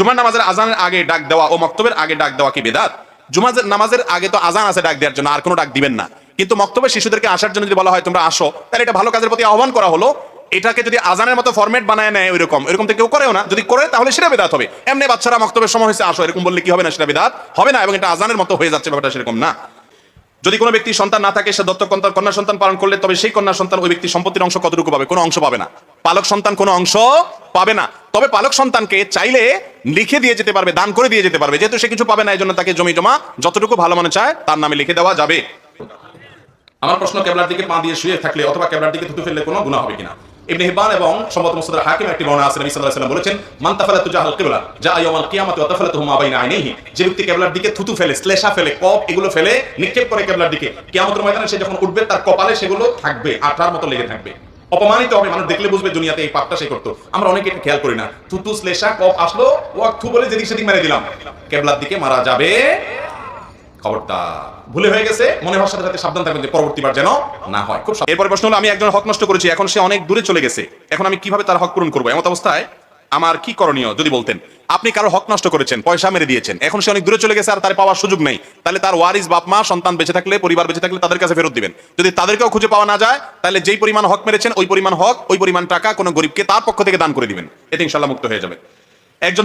জুমার নামাজের আজানের আগে ডাক দেওয়া ও মক্তবের আগে ডাক দেওয়া কি বিদআত? জুমার নামাজের আগে তো আজান আছে ডাক দেওয়ার জন্য, আর কোনো ডাক দিবেন না। কিন্তু মক্তবে শিশুদেরকে আসার জন্য যদি বলা হয় তোমরা আসো, তাহলে এটা ভালো কাজের প্রতি আহ্বান করা হলো। এটাকে যদি আজানের মতো ফরম্যাট বানায় নেয় ওইরকম তো কেউ করেও না। যদি করে তাহলে সেটা বিদআত হবে। এমনি বাচ্চারা মক্তবের সময় হয়েছে আসো এরকম বললে কি হবে না? সেটা বিদআত হবে না, এবং এটা আজানের মতো হয়ে যাচ্ছে, ব্যাপারটা সেরকম না। যদি কোনো ব্যক্তি সন্তান না থাকে, সে দত্তক কন্যা সন্তান পালন করলে তবে সেই কন্যা সন্তান ওই ব্যক্তির সম্পত্তির অংশ কতটুকু পাবে? কোনো অংশ পাবে না। পালক সন্তান কোনো অংশ পাবে না। তবে পালক সন্তানকে চাইলে লিখে দিয়ে যেতে পারবে, দান করে দিয়ে যেতে পারবে। যেহেতু সে কিছু পাবে না, এই জন্য তাকে জমি জমা যতটুকু ভালো মনে চায় তার নামে লিখে দেওয়া যাবে। আমার প্রশ্ন, কেবলার দিকে পা দিয়ে শুয়ে থাকলে অথবা কেবলার দিকে থুতু ফেললে কোনো গুনাহ হবে কিনা? ইবনে হিব্বান এবং সম্ভবত মুসনাদ হাকিমের একটি বর্ণনা আছে, নবী সাল্লাল্লাহু আলাইহি ওয়াসাল্লাম বলেছেন, মান তাফালাতু জাহাল কিবলা জা ইয়াউমাল কিয়ামাতি ওয়া তাফালাতুহু মা বাইনা আইনাইহি। যে ব্যক্তি কেবলার দিকে থুতু ফেলে, শ্লেষা ফেলে, কপ এগুলো ফেলে নিক্ষেপ করে কেবলার দিকে, কিয়ামতের ময়দানে সে যখন উঠবে তার কপালে সেগুলো থাকবে, আঠার মতো লেগে থাকবে। অপমানিত হবে, মানুষ দেখলে বুঝবে দুনিয়াতে এই পাপটা সে করতো। আমরা অনেকে এটা খেয়াল করি না। থুতু শ্লেষা কপ আসলো, ওয়াক থু বলে যেদিক সেদিক মেরে দিলাম। কেবলার দিকে মারা যাবে, খবরদার। ভুলে হয়ে গেছে, মনে হওয়ার সাথে সাথে সাবধান থাকবেন যে পরবর্তীবার যেন না হয়। খুব এরপর প্রশ্ন হলো, আমি একজন হক নষ্ট করেছি, এখন সে অনেক দূরে চলে গেছে, এখন আমি কিভাবে তার হক পূরণ করবো? এমন অবস্থায় আমার কি করণীয় যদি বলতেন? আপনি কারো হক নষ্ট করেছেন, পয়সা মেরে দিয়েছেন, এখন সে অনেক দূরে চলে গেছে আর তার পাওয়ার সুযোগ নেই, তাহলে তার ওয়ারিস বাপ মা সন্তান বেঁচে থাকলে, পরিবার বেঁচে থাকলে তাদের কাছে ফেরত দিবেন। যদি তাদেরকেও খুঁজে পাওয়া না যায়, তাহলে যেই পরিমাণ হক মেরেছেন ওই পরিমাণ হক, ওই পরিমাণ টাকা কোনো গরিবকে তার পক্ষ থেকে দান করে দিবেন। এতে ইনশাআল্লাহ মুক্ত হয়ে যাবে। একজন